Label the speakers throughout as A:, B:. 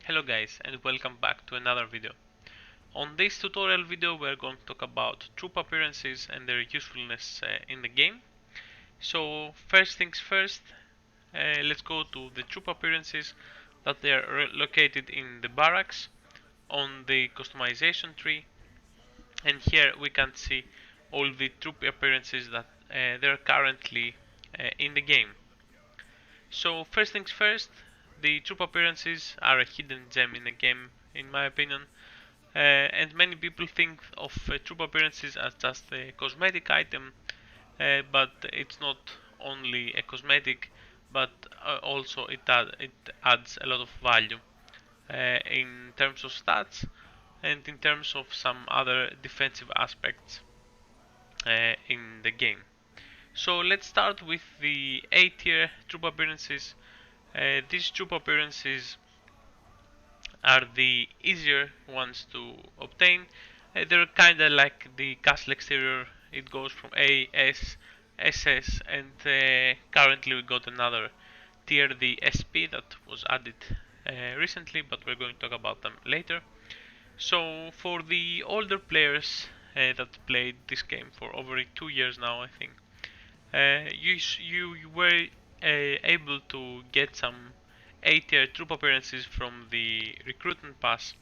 A: Hello guys and welcome back to another video. On this tutorial video we are going to talk about troop appearances and their usefulness in the game. So first things first, let's go to the troop appearances that they are located in the barracks on the customization tree, and here we can see all the troop appearances that they are currently in the game. So first things first, the troop appearances are a hidden gem in the game in my opinion. And many people think of troop appearances as just a cosmetic item, but it's not only a cosmetic, but also it adds a lot of value in terms of stats and in terms of some other defensive aspects in the game. So let's start with the A tier troop appearances. These troop appearances are the easier ones to obtain. They're kinda like the castle exterior. It goes from A, S, SS, and currently we got another tier, the SP, that was added recently, but we're going to talk about them later. So for the older players that played this game for over 2 years now, I think, you were able to get some A-tier troop appearances from the recruitment pass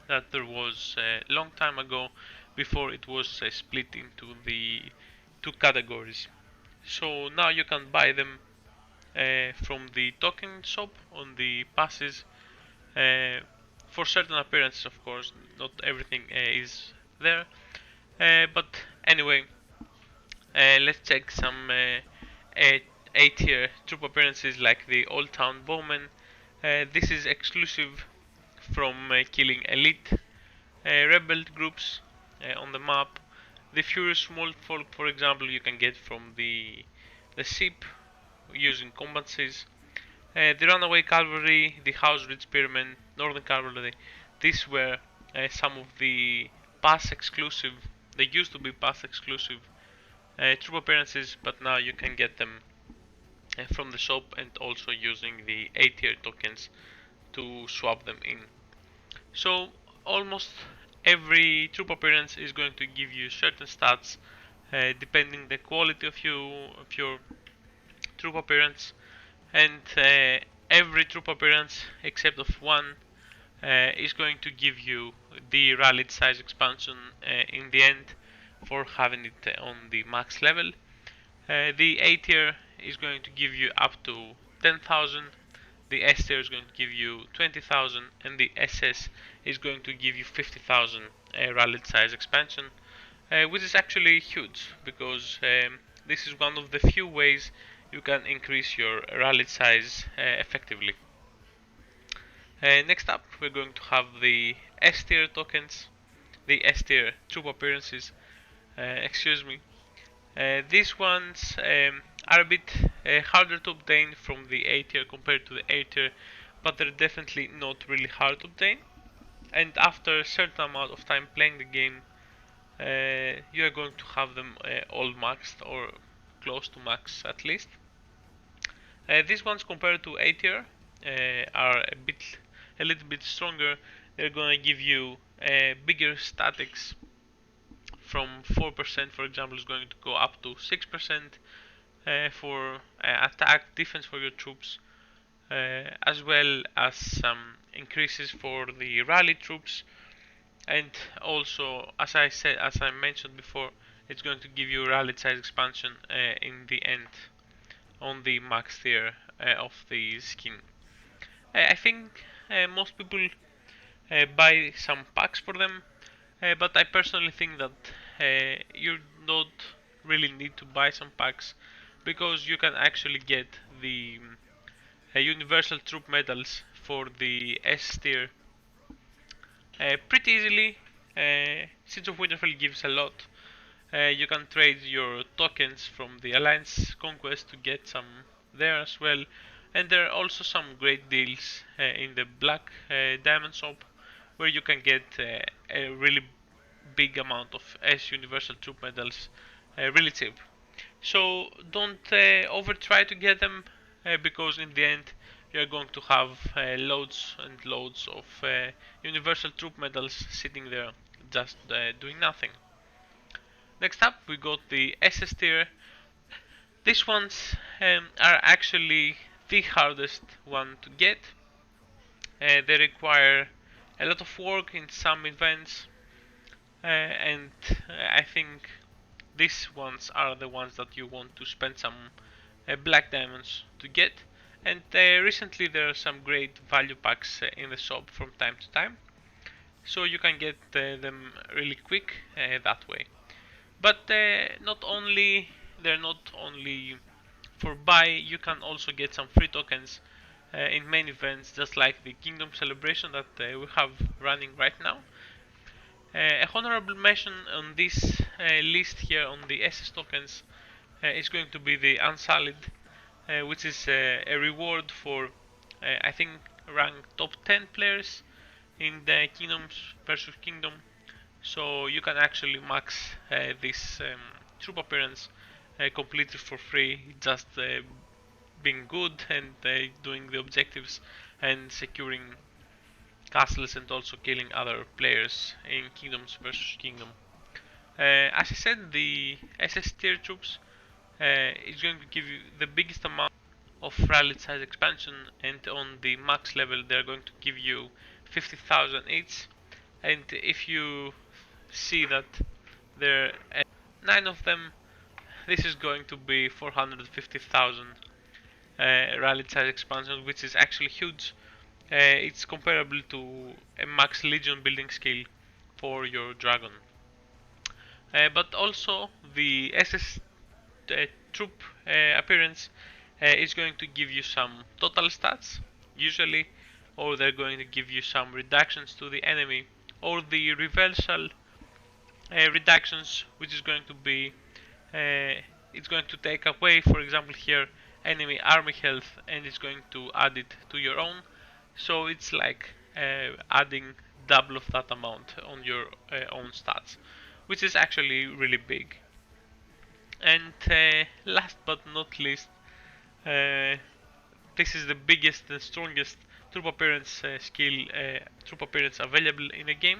A: that there was a long time ago, before it was split into the two categories. So now you can buy them from the token shop on the passes for certain appearances, of course. Not everything is there, but anyway, let's check some A-tier troop appearances like the Old Town Bowman. This is exclusive from killing elite rebel groups on the map. The Furious Small Folk, for example, you can get from the ship using combatancies. The Runaway Cavalry, the House Ridge Spearmen, Northern Cavalry. These were some of the pass exclusive. They used to be pass exclusive troop appearances, but now you can get them from the shop and also using the A tier tokens to swap them in. So almost every troop appearance is going to give you certain stats depending the quality of your troop appearance, and every troop appearance except of one is going to give you the rallied size expansion in the end for having it on the max level. The A tier is going to give you up to 10,000, the S tier is going to give you 20,000, and the SS is going to give you 50,000 rallied size expansion, which is actually huge because this is one of the few ways you can increase your rallied size effectively. Next up, we're going to have the S tier tokens, the S tier troop appearances. Excuse me. These ones are a bit harder to obtain from the A tier compared to the A tier, but they're definitely not really hard to obtain. And after a certain amount of time playing the game, you are going to have them all maxed or close to max at least. These ones compared to A tier are a little bit stronger. They're gonna give you bigger statics. From 4%, for example, is going to go up to 6% for attack defense for your troops, as well as some increases for the rally troops, and also, as I mentioned before, it's going to give you rally size expansion in the end on the max tier of the skin. I think most people buy some packs for them, but I personally think that you don't really need to buy some packs, because you can actually get the universal troop medals for the S tier pretty easily. Siege of Winterfell gives a lot. You can trade your tokens from the Alliance Conquest to get some there as well, and there are also some great deals in the Black Diamond Shop, where you can get a really big amount of S Universal Troop medals really cheap. So don't over try to get them, because in the end you're going to have loads and loads of universal troop medals sitting there just doing nothing. Next up we got the SS tier. These ones are actually the hardest one to get. They require a lot of work in some events, and I think these ones are the ones that you want to spend some black diamonds to get. And recently there are some great value packs in the shop from time to time, so you can get them really quick that way. But not only they're not only for buy, you can also get some free tokens in main events, just like the Kingdom Celebration that we have running right now. A honorable mention on this list here on the SS tokens is going to be the Unsullied, which is a reward for I think ranked top 10 players in the Kingdoms versus Kingdom. So you can actually max this troop appearance completely for free, just being good and doing the objectives and securing castles and also killing other players in Kingdoms versus Kingdom. As I said, the SS tier troops is going to give you the biggest amount of rally size expansion, and on the max level they're going to give you 50,000 each. And if you see that there are 9 of them, this is going to be 450,000 rally size expansion, which is actually huge. It's comparable to a max legion building skill for your dragon. But also the SS troop appearance is going to give you some total stats usually, or they're going to give you some reductions to the enemy, or the reversal reductions, which is going to be it's going to take away, for example here, enemy army health, and it's going to add it to your own. So it's like adding double of that amount on your own stats, which is actually really big. And last but not least, uh, this is the biggest and strongest troop appearance troop appearance available in a game,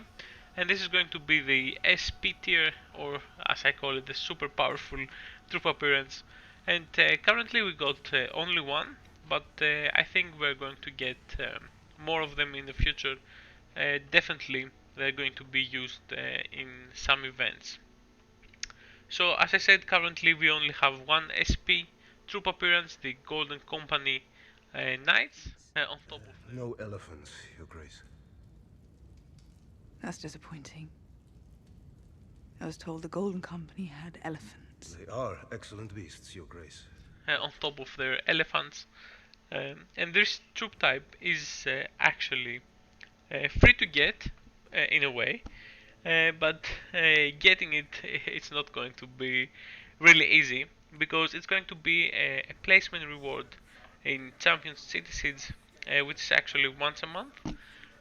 A: and this is going to be the SP tier, or as I call it, the super powerful troop appearance. And currently we got only one, but I think we're going to get more of them in the future. Definitely they're going to be used in some events. So as I said, currently we only have one SP troop appearance, the Golden Company Knights, on top of the...
B: No elephants, Your Grace.
C: That's disappointing. I was told the Golden Company had elephants.
B: They are excellent beasts, Your Grace.
A: On top of their elephants. And this troop type is actually free to get in a way, but getting it it's not going to be really easy, because it's going to be a placement reward in Champions City Seeds, which is actually once a month,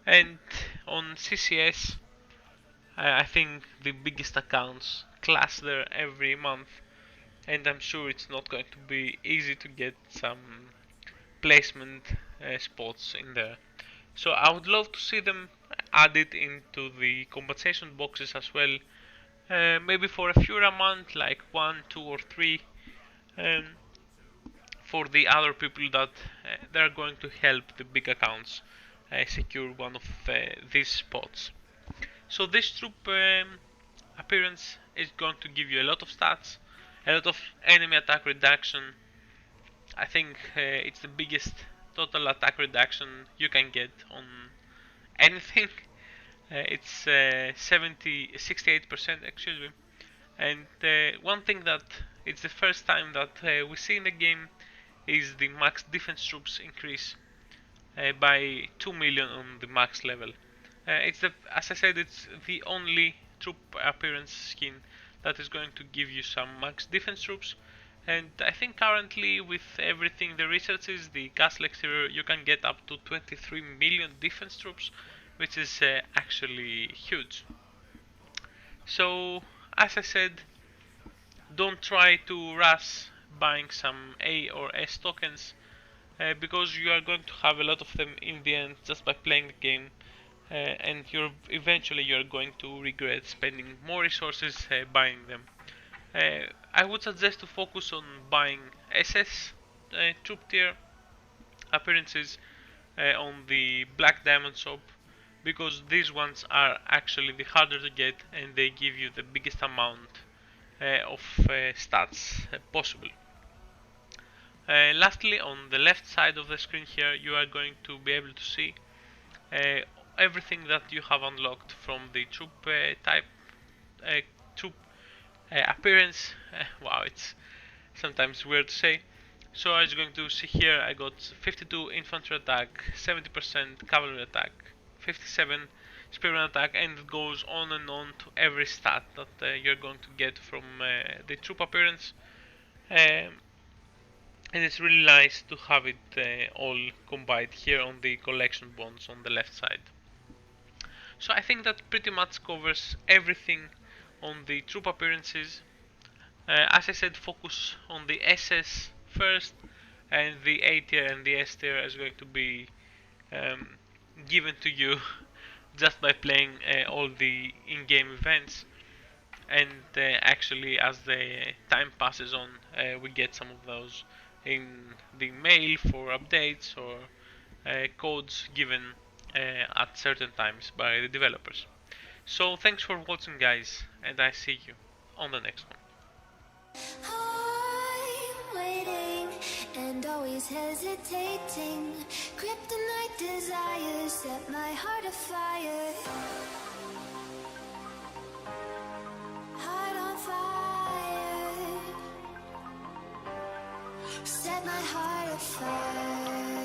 A: and on CCS I think the biggest accounts class there every month, and I'm sure it's not going to be easy to get some placement spots in there. So I would love to see them added into the compensation boxes as well. Maybe for a few a month, like 1, 2, or 3, um, for the other people that they're going to help the big accounts secure one of these spots. So this troop appearance is going to give you a lot of stats, a lot of enemy attack reduction. I think it's the biggest total attack reduction you can get on anything. It's 68%, excuse me. And one thing that it's the first time that we see in the game is the max defense troops increase by 2 million on the max level. It's the, as I said, it's the only troop appearance skin that is going to give you some max defense troops. And I think currently with everything the researches, the castle exterior, you can get up to 23 million defense troops, which is actually huge. So as I said, don't try to rush buying some A or S tokens. because you are going to have a lot of them in the end just by playing the game, and you're going to regret spending more resources buying them. I would suggest to focus on buying SS troop tier appearances on the Black Diamond shop, because these ones are actually the harder to get and they give you the biggest amount of stats possible. Lastly, on the left side of the screen here, you are going to be able to see uh, everything that you have unlocked from the troop type, uh, troop appearance. Wow, it's sometimes weird to say. So as you're going to see here, I got 52 infantry attack, 70% cavalry attack, 57 spearman attack, and it goes on and on to every stat that you're going to get from the troop appearance. Um, and it's really nice to have it all combined here on the collection bonds on the left side. So I think that pretty much covers everything on the troop appearances. As I said, focus on the SS first, and the A tier and the S tier is going to be um, given to you just by playing all the in-game events. And actually, as the time passes on, we get some of those in the mail for updates or codes given at certain times by the developers. So thanks for watching, guys, and I see you on the next one.
D: I'm waiting and always hesitating. Kryptonite desires set my heart afire. Heart on fire. Set my heart afire.